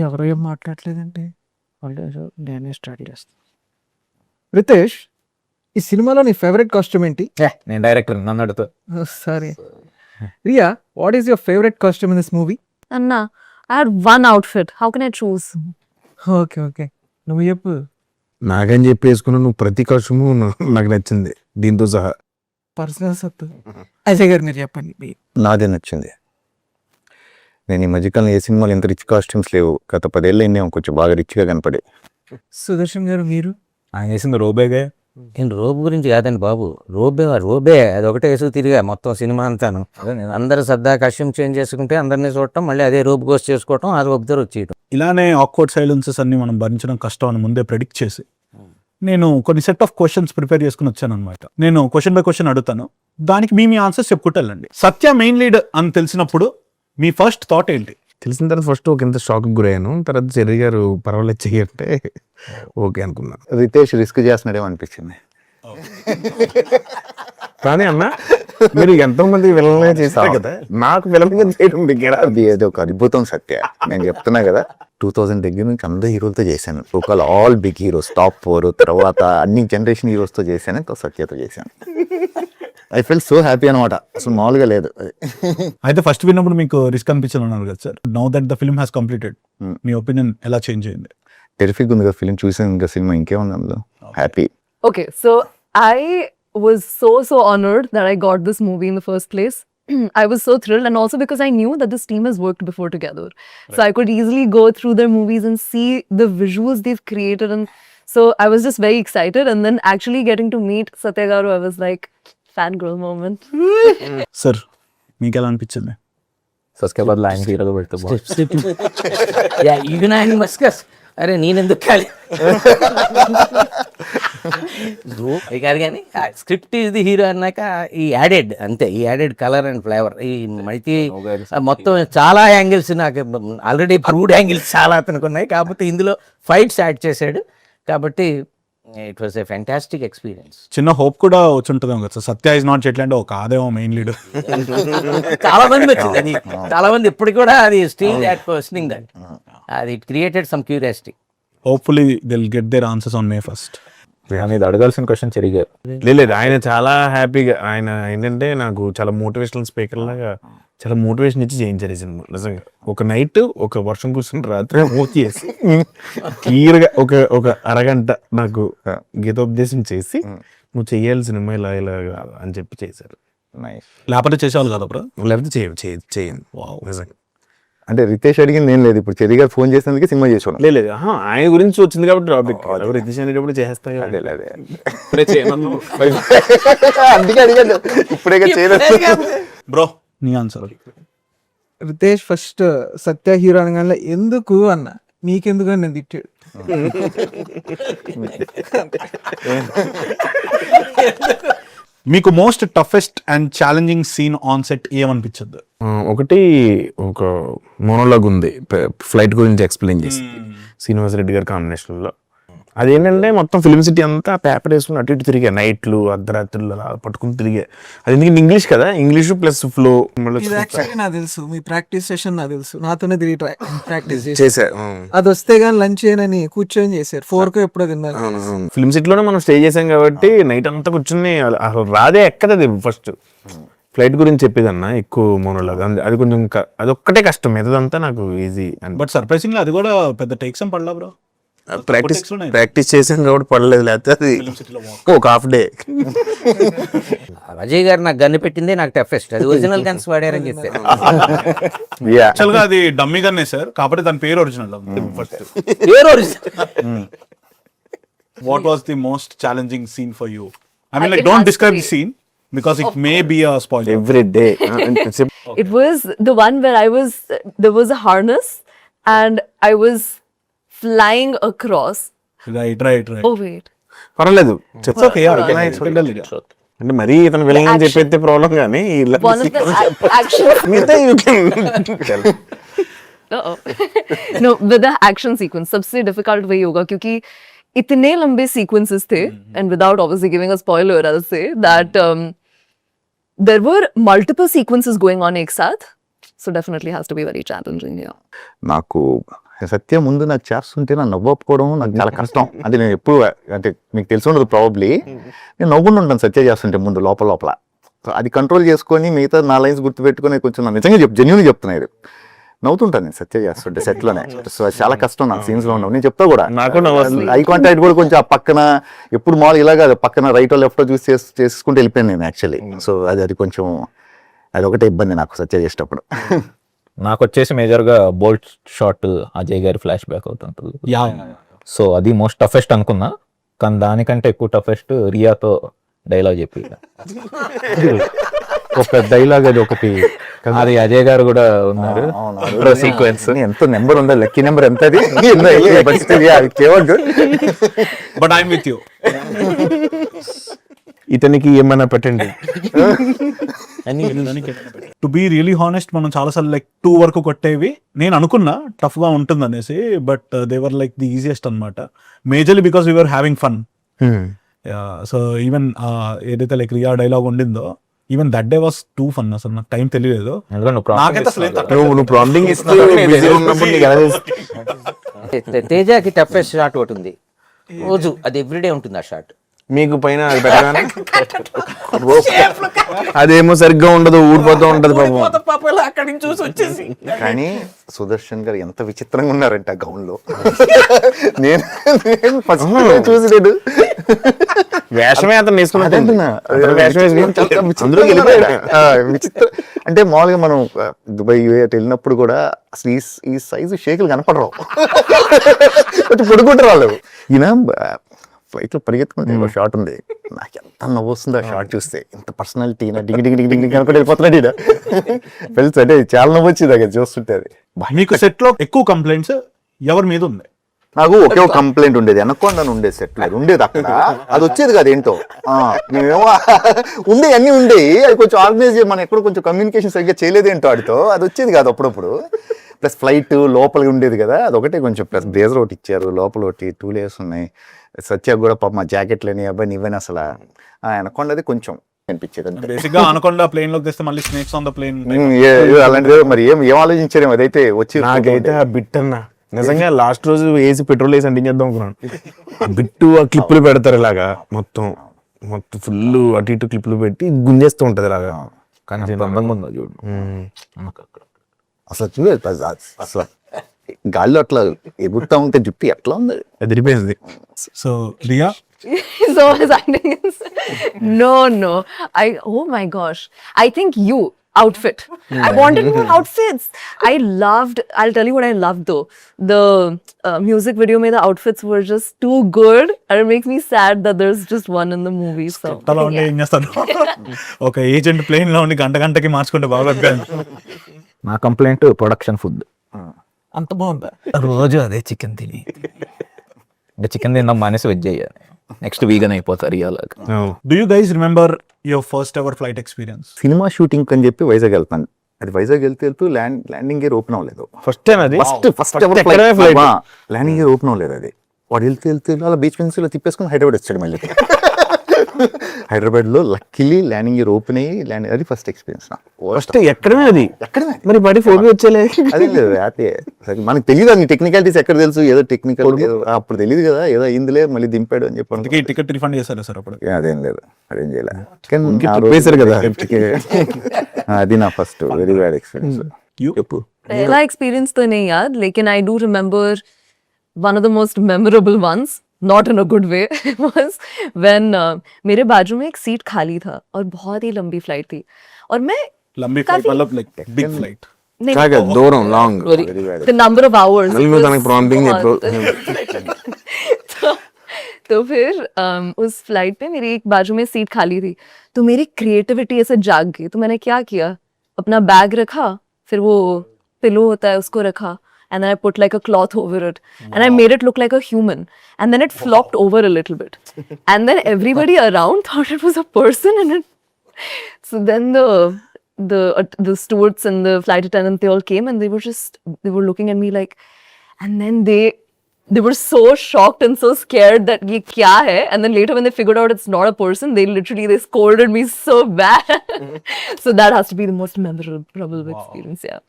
ఎవరు ఏం మాట్లాడలేదండి. నేనే స్టార్ట్ చేస్తాను. రితేష్, ఈ సినిమాలో నీ ఫేవరెట్ కాస్ట్యూమ్ ఏంటి? నేను డైరెక్టర్, నన్ను అడుగుతా. Sorry. Riya, what is your favourite costume in this movie? Anna, I had one outfit. How can I choose? Okay okay, నువ్వు చెప్పు. నాకని చెప్పి వేసుకున్న నువ్వు ప్రతి కాస్ట్యూము నాకు నచ్చింది దీంతో సహా. పర్సనల్ సత్తు. అజయ్ గారు మీరు చెప్పండి. నాదే నచ్చింది. నేను ఈ మధ్యకాలం ఏ సినిమాలు ఇంత రిచ్ కాస్ట్యూమ్స్ లేవు. గత 10 ఏళ్ళు అయిందేమో కొంచెం బాగా రిచ్గా కనపడే. సుదర్శన్ గారు మీరు? ఆయన చేసింది రోబేగా. నేను రోబ్ గురించి కాదండి బాబు, రోబే అది ఒకటే వేసుకు తిరిగా మొత్తం సినిమా అంతాను. అందరు సరదా కస్ట్యూమ్ చేంజ్ చేసుకుంటే అందరినీ చూడటం, మళ్ళీ అదే రోబ్ కోర్స్ చేసుకోవటం, ఆ రోబ్ దగ్గర వచ్చేయటం. ఇలానే ఆక్వర్డ్ సైలెన్సెస్ అన్ని మనం భరించడం కష్టం అని ముందే ప్రెడిక్ట్ చేసి నేను కొన్ని సెట్ ఆఫ్ క్వశ్చన్స్ ప్రిపేర్ చేసుకుని వచ్చాను అనమాట. నేను క్వశ్చన్ బై క్వశ్చన్ అడుగుతాను, దానికి మీ ఆన్సర్స్ చెప్పుకుంటూ వెళ్ళండి. సత్య మెయిన్ లీడ్ అని తెలిసినప్పుడు మీ ఫస్ట్ థాట్ ఏంటి? తెలిసిన తర్వాత ఫస్ట్ ఒక ఇంత షాక్ గురయ్యాను. తర్వాత చెర్రీ గారు పర్వాలేదు చెయ్యంటే ఓకే అనుకున్నాను. రితేష్ రిస్క్ చేస్తున్నాడేమో అనిపించింది. కానీ అన్న, మీరు ఎంతో మంది విలన్గా చేశారు కదా, నాకు విలన్గా చేయడం దగ్గర అది ఏదో ఒక అద్భుతం సత్య. నేను చెప్తున్నా కదా, 2000 దగ్గర నుంచి అందరు హీరోలతో చేశాను. ఒకవేళ ఆల్ బిగ్ హీరోస్, టాప్ 4, తర్వాత అన్ని జనరేషన్ హీరోస్తో చేశాను, సత్యతో చేశాను. ఐ ఫీల్ సో హ్యాపీ అనమాట, అసలు మామూలుగా లేదు. అయితే ఫస్ట్ విన్నప్పుడు మీకు రిస్క్ అనిపించాలి అన్నారు కదా sir. Now that the film has completed, me opinion ఎలా చేంజ్ అయింది? టెరిఫిక్ ఉంది కదా ఫిల్మ్, చూసాను ఇంకా సినిమా ఇంకేముంది అందులో. Happy. Okay, so I was so honored that I got this movie in the first place. I was so thrilled, and also because I knew that this team has worked before together. So I could easily go through their movies and see the visuals they've created, and so I was just very excited. And then actually getting to meet Satya Garu, I was like, fangirl moment. Sir మీకు ఎలా అనిపించింది? Subscriber ఆయన హీరోగా పెడితే మస్కస్ అరే నేనెందుకు కాదు కాదు కానీ స్క్రిప్ట్ ఈజ్ ది హీరో అన్నాక ఈ యాడెడ్ అంతే, ఈ యాడెడ్ కలర్ అండ్ ఫ్లేవర్, ఈ మల్టీ మొత్తం చాలా యాంగిల్స్, నాకు ఆల్రెడీ ప్రూవ్డ్ యాంగిల్స్ చాలా అతనికి ఉన్నాయి, కాకపోతే ఇందులో ఫైట్స్ యాడ్ చేశాడు కాబట్టి it was a fantastic experience. చిన్న హోప్ కూడా వచ్చి ఉంటుంది కదా సార్, సత్య ఇస్ నాట్ చెట్లు అంటే ఒక ఆదేమో మెయిన్ లీడ్. చాలా మంది వచ్చింది అది, చాలా మంది ఇప్పటికి కూడా అది స్టిల్ దట్ క్వశ్చనింగ్ దట్, అది it created some curiosity. Hopefully they will get their answers on May 1st. ఇది అడగాల్సిన క్వశ్చన్ చెరిగారు. లేదు, ఆయన చాలా హ్యాపీగా, ఆయన ఏంటంటే నాకు చాలా మోటివేషనల్ స్పీకర్ లాగా చాలా మోటివేషన్ ఇచ్చి చేయించారు ఈ సినిమా. నిజంగా ఒక నైట్, ఒక వర్షం కూర్చుని రాత్రి మూతి చేసి క్లియర్గా ఒక అరగంట నాకు గీతోపదేశం చేసి నువ్వు చెయ్యాలి సినిమా ఇలా ఇలా అని చెప్పి చేశారు. నైస్. లేకపోతే చేసేవాళ్ళు కదా బ్రో. లేకపోతే చేయండి. నిజంగా అంటే రితేష్ అడిగింది ఏం లేదు, ఇప్పుడు చెర్రీ గారు ఫోన్ చేసినందుకే సినిమా చేసాను. లేదు, ఆయన గురించి వచ్చింది కాబట్టి టాపిక్. రితేష్ అనేటప్పుడు చేస్తాయి. అదే అందుకే అడిగాను, ఇప్పుడే చేయలేదు. బ్రో నీ answer? Ritesh first Satya hero అనగానే ఎందుకు అన్న, మీకెందుకు అని నేను తిట్టాడు. మీకు most toughest and challenging scene on set ఏమనిపించద్దు? ఒకటి, ఒక మోనోలాగ్ ఉంది ఫ్లైట్ గురించి ఎక్స్ప్లెయిన్ చేసి శ్రీనివాస్ రెడ్డి గారి కాంబినేషన్లో. అదేంటంటే మొత్తం ఫిల్మ్ సిటీ అంతా పేపర్ వేసుకుని అటు ఇటు తిరిగా, నైట్లు అర్ధరాత్రులు అలా పట్టుకుని తిరిగా. అది ఎందుకంటే ఇంగ్లీష్ కదా, ఇంగ్లీష్ ప్లస్ ఫ్లో. నాకు తెలుసు, మీ ప్రాక్టీస్ సెషన్ నాకు తెలుసు, నాతోనే తిరిగి ప్రాక్టీస్ చేశారు. అది వస్తే గానీ లంచ్ చేయనని కూర్చొని చేశారు. 4 ఎప్పుడో తిన్నారు. ఫిల్మ్ సిటీలోనే మనం స్టే చేసాం కాబట్టి నైట్ అంతా కూర్చుని అసలు రాదే ఎక్కదది. ఫస్ట్ ఫ్లైట్ గురించి చెప్పేదన్నా ఎక్కువ మోనోలాగ్, అది కొంచెం అదొక్కటే కష్టం, మిగతాదంతా నాకు ఈజీ. బట్ సర్ప్రైజింగ్లీ అది కూడా పెద్ద టేక్స్ పడలా బ్రో. ప్రాక్టీస్ చేసాం కాబట్టి పడలేదు, లేకపోతే అది ఒక హాఫ్ డే. అజయ్ గారు నాకు గన్ను పెట్టిందే నాకు టఫెస్ట్, అది ఒరిజినల్ గన్స్ వాడారని చెప్పారు. యాక్చువల్ గా అది డమ్మీ గన్నే సార్, కాబట్టి దాని పేరు original. What was the most challenging scene for you? I mean like don't describe the scene because it may be a spoiler. Every day. It was the one where there was a harness and I was flying across. Right. Oh wait. పర్వాలేదు, Okay, అంటే మరీ ఇతను villain అని చెప్పేస్తే problem కానీ One of the action. No, with the action sequence, सबसे difficult वही होगा क्योंकि इतने लंबे sequences थे, and without obviously giving a spoiler, I'll say that there were multiple sequences going on एक साथ. So definitely has to be very challenging. Yeah. నాకు సత్య ముందు నాకు చేస్తుంటే నన్ను నవ్వకపోవడం నాకు చాలా కష్టం. అంటే నేను ఎప్పుడు, అంటే మీకు తెలిసి ఉండదు ప్రాబబ్లీ, నేను నవ్వుకుంటూ ఉంటాను సత్య చేస్తుంటే ముందు లోపల లోపల. సో అది కంట్రోల్ చేసుకొని మిగతా నా లైన్స్ గుర్తుపెట్టుకొని కొంచెం నాకు నిజంగా జెన్యూన్గా చెప్తున్నా, ఇది నవ్వుతుంటాను నేను సత్య చేస్తుంటే సెట్లోనే. సో అది చాలా కష్టం నాకు సీన్స్లో ఉండవు. నేను చెప్తా కూడా, నాకు నవ్వొస్తుంది. ఐ కాంటాక్ట్ కూడా కొంచెం ఆ పక్కన ఎప్పుడు మామూలు ఇలాగా పక్కన రైటో లెఫ్టో చూసి చేసుకుంటూ వెళ్ళిపోయాను నేను యాక్చువల్లీ. సో అది కొంచెం అది ఒకటే ఇబ్బంది నాకు సత్య చేసేటప్పుడు. నాకు వచ్చేసి మేజర్గా బోల్ట్ షాట్ అజయ్ గారి ఫ్లాష్ బ్యాక్ అవుతుంటుంది. సో అది మోస్ట్ టఫెస్ట్ అనుకున్నా, కానీ దానికంటే ఎక్కువ టఫెస్ట్ రియాతో డైలాగ్ చెప్పి ఒక డైలాగ్ అది ఒకటి, అది అజయ్ గారు కూడా ఉన్నారు సీక్వెన్స్. ఎంతో నెంబర్ ఉందా, లక్కీ నెంబర్ ఎంత అది బట్ ఐఎమ్ విత్ యూ. ఇతనికి ఏమైనా పెట్టండి. టు బీ రియలీ హానెస్ట్, మనం చాలాసార్లు లైక్ 2 వరకు కొట్టేవి నేను అనుకున్నా టఫ్ గా ఉంటుంది అనేసి, but they were like the easiest అనమాట. Majorly because we were having fun. So even ఏదైతే లైక్ రియా డైలాగ్ ఉండిందో, even that day was too fun. అసలు నాకు టైం తెలియలేదు. నాకైతే అసలు నువ్వు ప్రాంప్టింగ్ ఇస్తూ busy ఉన్నప్పుడు నీకు ఎలా తెలుస్తుంది? తేజకి టఫెస్ట్ షాట్ ఒకటి ఉంది రోజు, అది ఎవ్రీడే ఉంటుంది ఆ షాట్. మీకు పైన అది పెట్టగానే అదేమో సరిగ్గా ఉండదు, ఊడిపోతూ ఉంటది పాపం. అక్కడి నుంచి చూసి వచ్చేసి కానీ సుదర్శన్ గారు ఎంత విచిత్రంగా ఉన్నారంటే ఆ గౌన్ లో. నేను ఫస్ట్ చూసి లేదు, వేషమే అతను అదేంటున్నా, అందులో వెళ్ళిపోయాడు. విచిత్రం. అంటే మామూలుగా మనం దుబాయ్ అటు వెళ్ళినప్పుడు కూడా అసలు ఈ సైజు షేకులు కనపడరు, కొంచెం పొడుకుంటారు వాళ్ళు. ఈయన ఫ్లైట్ లో పరిగెత్తుకుంటే షాట్ ఉంది, నాకు ఎంత నవ్వు వస్తుంది ఆ షాట్ చూస్తే. ఇంత పర్సనాలిటీ డింగ్ డింగ్ డింగ్ డింగ్ అనుకుంటే వెళ్ళిపోతున్నాడు ఈయన. తెలుసు అంటే చాలా నవ్వు వచ్చింది అక్కడ చూస్తుంటే. అది మీకు సెట్ లో ఎక్కువ కంప్లైంట్స్ ఎవరి మీద ఉంది? నాకు ఒకే ఒక కంప్లైంట్ ఉండేది, అనకొండ ఉండేది సెట్ లో ఉండేది అక్కడ, అది వచ్చేది కాదు ఏంటో. మేమేమో ఉండే అన్ని ఉండేవి, అది కొంచెం ఆర్గనైజ్ మనం ఎక్కడ కొంచెం కమ్యూనికేషన్ సరిగ్గా చేయలేదేంటో వాడితో, అది వచ్చేది కాదు అప్పుడప్పుడు. ప్లస్ ఫ్లైట్ లోపలికి ఉండేది కదా, అదొకటే కొంచెం. ప్లస్ బ్లేజర్ ఒకటి ఇచ్చారు, లోపల ఒకటి 2 layers ఉన్నాయి. సత్య కూడా పాప మా జాకెట్లని అబ్బాయి ఇవన్నీ అసలు అనకొండది కొంచెం అనిపించేది అంతే. బేసిక్ గా అనకొండ ప్లేన్ లోకి తెస్తే మళ్ళీ స్నేక్స్ ఆన్ ద ప్లేన్ అలాంటిది మరి ఏం ఆలోచించారేమో, అదైతే వచ్చి. నాకైతే ఆ బిట్ అన్న నిజంగా లాస్ట్ రోజు వేసి పెట్రోల్ వేసి అంటించేద్దాం అనుకున్నాను. ఆ బిట్టు ఆ క్లిప్పులు పెడతారు ఇలాగా, మొత్తం ఫుల్ అటు ఇటు క్లిప్పులు పెట్టి గుంజేస్తూ ఉంటది ఇలాగా. కానీ అందంగా ఉందో చూడు. అసలు చూడలేదు అసలు, గాల్లో అట్లా ఎగురుతా ఉంటే జుట్టు ఎట్లా ఉంది, ఎదిరిపోయింది. So Riya So his acting is no. Oh my gosh. I think you outfit. I wanted more outfits. I'll tell you what I loved though. The music video made the outfits were just too good, and it makes me sad that there's just one in the movie. So అలా ఉండి ఏం చేస్తాను, ఒక agent plane లో ఉండి గంటకి మార్చుకుంటే బాగా. నా కంప్లైంట్ ప్రొడక్షన్ ఫుడ్ అంత బాగుందా? రోజు అదే చికెన్ తిని, ఇంకా చికెన్ తిందాం మానేసి వెజ్ అయ్యాను. నెక్స్ట్ వీగన్ అయిపోతారు ఇలాగ. Do you guys remember your first ever flight experience? Cinema shooting అని చెప్పి వైజాగ్ వెళ్తాను. అది వైజాగ్ వెళ్తూ ల్యాండింగ్ గేర్ ఓపెన్ అవ్వలేదు. ఫస్ట్ టైం అది ఫస్ట్ ల్యాండింగ్ గేర్ ఓపెన్ అవ్వలేదు. అది వాడు వెళ్తూ అలా బీచ్ పెన్స్ ఇలా తిప్పేసుకుని హైదరాబాద్ వచ్చాడు మళ్ళీ. హైదరాబాద్ లో లక్కీలీ ల్యాండింగ్ గేర్ ఓపెన్ అయ్యి ల్యాండ్, అది ఫస్ట్ ఎక్స్పీరియన్స్. ఫస్ట్ ఎక్కడమే అది, ఎక్కడమే మరి బడి ఫోబీ వచ్చేలే. అదే లేదు హ్యాపీ. మనకు తెలియదు అన్ని టెక్నికాలిటీస్ ఎక్కడ తెలుసు, ఏదో టెక్నికల్ అప్పుడు తెలియదు కదా, ఏదో అయిందిలే మళ్ళీ దింపాడు అని చెప్పాను. అందుకే టికెట్ రిఫండ్ చేశారు సార్ అప్పుడు? అదేం లేదు, అదేం చేయలేదు కదా. అది నా ఫస్ట్ వెరీ బ్యాడ్ ఎక్స్పీరియన్స్. చెప్పు. पहला experience तो नहीं याद, लेकिन I do remember one of the most memorable ones, not in a good way, was when मेरे बाजू में एक सीट खाली था और बहुत ही लंबी फ्लाइट थी और मैं लंबी फ्लाइट मतलब लाइक बिग फ्लाइट? नहीं, దూరం long, the number of hours తనకి ప్రాంప్టింగ్ तो फिर उस फ्लाइट पे मेरी एक बाजू में सीट खाली थी, तो मेरी क्रिएटिविटी ऐसे जाग गई. तो मैंने क्या किया, अपना बैग रखा, फिर वो पिलो होता है उसको रखा, and then I put like a cloth over it, and I made it look like a human, and then it flopped over a little bit, and then everybody around thought it was a person, and so then the stewards and the flight attendant, they all came and they were looking at me like, and then they they were so shocked and so scared that ye kya hai, and then later when they figured out it's not a person, they scolded me so bad. So that has to be the most memorable experience. Yeah.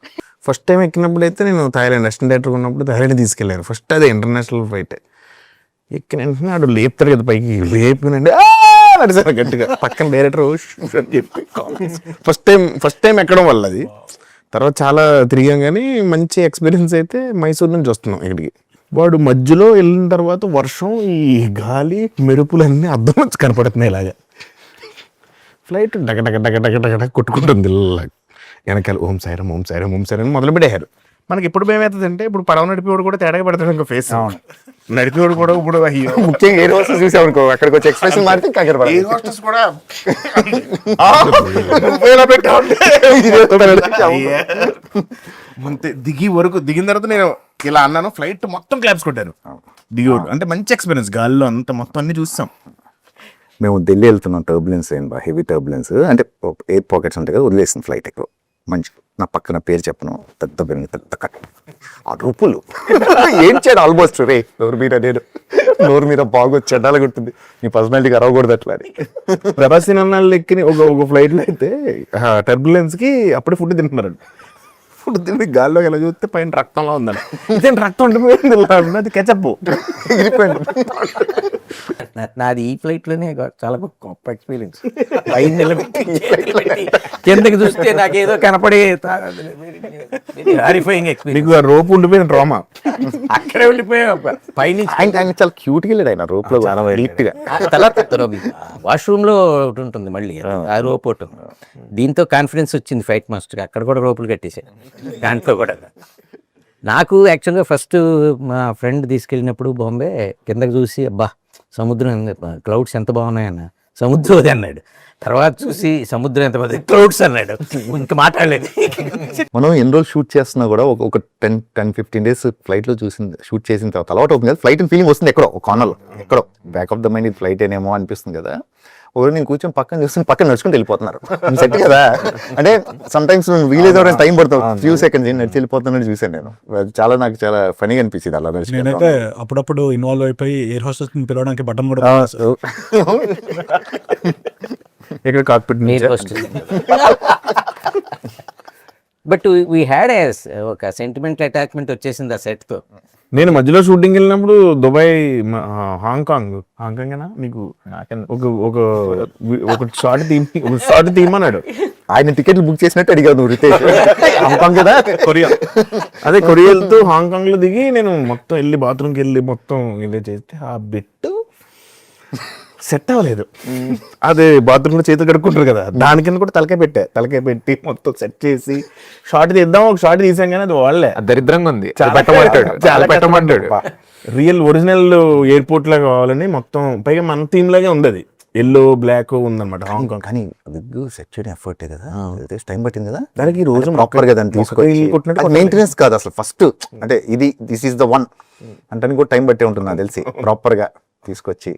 First time ఎక్కినప్పుడు అయితే నేను Thailand assistant director ఉన్నప్పుడు Thailand తీసుకెళ్ళాను. First అదే international flight. ఎక్కిన వెంటనే ఆడు లేపుతాడు కదా పైకి, లేపినండి నడిచాను గట్టిగా. పక్కన డైరెక్టర్ అని చెప్పి ఫస్ట్ టైం ఎక్కడం వల్ల అది. తర్వాత చాలా తిరిగాం కానీ మంచి ఎక్స్పీరియన్స్ అయితే మైసూర్ నుంచి వస్తున్నాం ఇక్కడికి. వాడు మధ్యలో వెళ్ళిన తర్వాత వర్షం, ఈ గాలి, మెరుపులన్నీ అద్దం నుంచి కనపడుతున్నాయి ఇలాగా. ఫ్లైట్ డగ డగ డగ డగ డగ డగ కొట్టుకుంటుంది ఇలాగ. వెనకాల ఓం సాయిరం ఓం సాయిరం ఓం సాయిరం మొదలు పెట్టారు. మనకి ఎప్పుడు భయమవుతుంది అంటే ఇప్పుడు పడవ నడిపేవాడు కూడా తేడాగా పడతాడు ఇంకో ఫేస్. నడిపేవాడు కూడా ఇప్పుడు ముఖ్యంగా ఎయిర్ హోస్టెస్ చూసామనుకో, అక్కడికి వచ్చి ఎక్స్ప్రెషన్ మారితే ఎయిర్ హోస్టెస్ కూడా అంతే. దిగిన తర్వాత నేను ఇలా అన్నాను, ఫ్లైట్ మొత్తం క్లాప్స్ కొట్టారు దిగేవాడు. అంటే మంచి ఎక్స్పీరియన్స్, గాల్లో అంత మొత్తం అన్ని చూస్తాం. మేము ఢిల్లీ వెళ్తున్నాం, టర్బులెన్స్ అయింది, హెవీ టర్బులెన్స్. అంటే ఎయిర్ పాకెట్స్ ఉంటాయి కదా, వదిలేసిన ఫ్లైట్ ఎక్కువ. మంచి నా పక్కన పేరు చెప్పను, పెద్ద పెరిగి పెద్ద కట్ ఆ రూపులు ఏం చేయడం ఆల్మోస్ట్ రే నోరు మీద నేను నోరు మీద బాగా చెడ్డాలు కొట్టింది, నీ పర్సనాలిటీకి అరవకూడదు అట్లా అని. ప్రభాస్ అన్నాళ్ళు ఎక్కిన ఒక ఫ్లైట్లో అయితే టర్బులెన్స్కి అప్పుడే ఫుడ్ తింటున్నారండి. ఫుడ్ తిని గాల్లో ఎలా చూస్తే పైన రక్తంలో ఉందండి. ఇదే రక్తం ఉంటుంది, అది కెచప్. నాది ఈ ఫ్లైట్ లోనే చాలా గొప్ప ఎక్స్పీరియన్స్. పైన నిలబెట్టి కిందకి చూస్తే నాకేదో కనపడే హారిఫైయింగ్ ఎక్స్పీరియన్స్. నీకు ఆ రోప్ ఉండిపోయిన డ్రామా అక్కడే ఉండిపోయా పైనుంచి. ఆయన చాలా క్యూట్గా వెళ్ళాడు ఆయన రోప్ లో, చాలా నీట్ గా. తర్వాత వాష్రూమ్ లో ఒకటి ఉంటుంది మళ్ళీ ఆ రోప్ ఒకటి. దీంతో కాన్ఫిడెన్స్ వచ్చింది ఫైట్ మాస్టర్, అక్కడ కూడా రోపులు కట్టేసాను దాంట్లో కూడా. నాకు యాక్చువల్గా ఫస్ట్ మా ఫ్రెండ్ తీసుకెళ్ళినప్పుడు బాంబే కిందకి చూసి అబ్బా సముద్రం క్లౌడ్స్ ఎంత బాగున్నాయన్న, సముద్రం అది అన్నాడు. తర్వాత చూసి సముద్రం ఎంత బాగుంది, క్లౌడ్స్ అన్నాడు. ఇంకా మాట్లాడలేదు. మనం ఎన్ని రోజులు షూట్ చేస్తున్నా కూడా ఒక 10-15 days ఫ్లైట్ లో షూట్ చేసిన తర్వాత అలవాటు అవుతుంది కదా, ఫ్లైట్ ఫీలింగ్ వస్తుంది ఎక్కడో ఒక కార్నర్లో, ఎక్కడో బ్యాక్ ఆఫ్ ద మైండ్ ఇది ఫ్లైట్ ఏనేమో అనిపిస్తుంది కదా. ఒకరు నేను కూర్చొని పక్కన చూస్తున్నా, పక్కన నడుచుకుంటూ వెళ్ళిపోతున్నారు. సెట్ కదా అంటే సమ్ టైమ్స్ రిలీజ్ అవ్వడానికి టైం పడుతుంది, ఫ్యూ సెకండ్స్ నడిచి వెళ్ళిపోతున్నాను చూసాను నేను. నాకు చాలా ఫనీగా అనిపించింది అలా నడిచి. నేనైతే అప్పుడప్పుడు ఇన్వాల్వ్ అయిపోయి ఎయిర్ హోస్టెస్ పిలవడానికి బటన్ కూడా ఇక్కడ కాక్పిట్ బట్ వీ హ్యాడ్ ఒక సెంటిమెంటల్ అటాచ్మెంట్ వచ్చేసింది ఆ సెట్ తో. నేను మధ్యలో షూటింగ్ వెళ్ళినప్పుడు దుబాయ్, హాంకాంగ్ ఏనా నీకు ఒక షార్ట్ తీయమన్నాడు. ఆయన టికెట్లు బుక్ చేసినట్టు అడిగావు నువ్వు రితేష్. హాంకాంగ్ కదా, కొరియా. అదే కొరియా వెళ్తూ హాంకాంగ్ లో దిగి నేను మొత్తం వెళ్ళి బాత్రూమ్కి వెళ్ళి మొత్తం ఇలా చేస్తే ఆ బిట్ సెట్ అవ్వలేదు. అదే బాత్రూమ్ లో చేతులు కడుక్కుంటారు కదా, దాని కింద కూడా తలకాయ పెట్టి మొత్తం సెట్ చేసి షార్ట్ తీద్దాం. ఒక షార్ట్ తీసాం కానీ అది వాళ్ళే దరిద్రంగా ఉంది, చాలా పెట్టమంటాడు. రియల్ ఒరిజినల్ ఎయిర్పోర్ట్ లాగా కావాలని మొత్తం, పైగా మన థీమ్ లాగే ఉంది, అది ఎల్లో బ్లాక్ ఉందన్నమాట హాంకాంగ్. కానీ విగ్ సెట్ చేయడం ఎఫర్టే కదా, టైం పట్టింది కదా దానికి. ఈ రోజు ప్రాపర్ గా దాన్ని తీసుకొచ్చి మెయింటెనెన్స్ కాదు అసలు, ఫస్ట్ అంటే ఇది దిస్ ఈస్ ద వన్ అంటే కూడా టైం బట్టే ఉంటుంది నాకు తెలిసి, ప్రాపర్ గా తీసుకొచ్చి.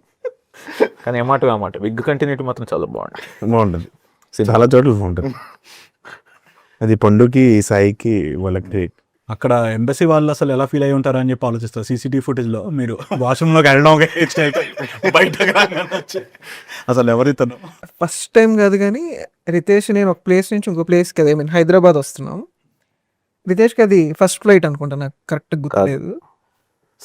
కానీ ఏమాట విగ్ కంటిన్యూటీ మాత్రం చాలా బాగుంటుంది, చాలా చోట్ల బాగుంటుంది. అది పండుకి సాయికి వాళ్ళకి అక్కడ ఎంబసీ వాళ్ళు అసలు ఎలా ఫీల్ అయి ఉంటారు అని చెప్పి ఆలోచిస్తారు. సీసీటీవీ ఫుటేజ్ లో మీరు వాష్రూమ్లోకి వెళ్ళడం బయట అసలు ఎవరితను ఫస్ట్ టైం కాదు కానీ రితేష్ నేను ఒక ప్లేస్ నుంచి ఇంకో ప్లేస్కి, అదే మీన్ హైదరాబాద్ వస్తున్నాం. రితేష్కి అది ఫస్ట్ ఫ్లైట్ అనుకుంటా, నాకు కరెక్ట్ గుర్తులేదు.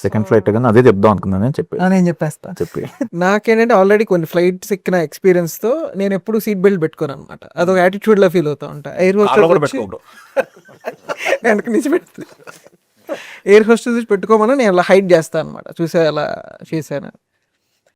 సెకండ్ ఫ్లైట్ కానీ అదే చెప్దాం అనుకున్నాను చెప్పి. నేను చెప్పేస్తా. చెప్పి నాకేంటంటే ఆల్రెడీ కొన్ని ఫ్లైట్స్ ఎక్కిన ఎక్స్పీరియన్స్ తో నేను ఎప్పుడు సీట్ బెల్ట్ పెట్టుకోను అనమాట. అదొక యాటిట్యూడ్ లా ఫీల్ అవుతా ఉంటా. ఎయిర్ హోస్టెస్ వెనక నుంచి పెడుతుంది, ఎయిర్ హోస్టెస్ పెట్టుకోమని నేను అలా హైడ్ చేస్తాను అనమాట. చూసే అలా చేశాను.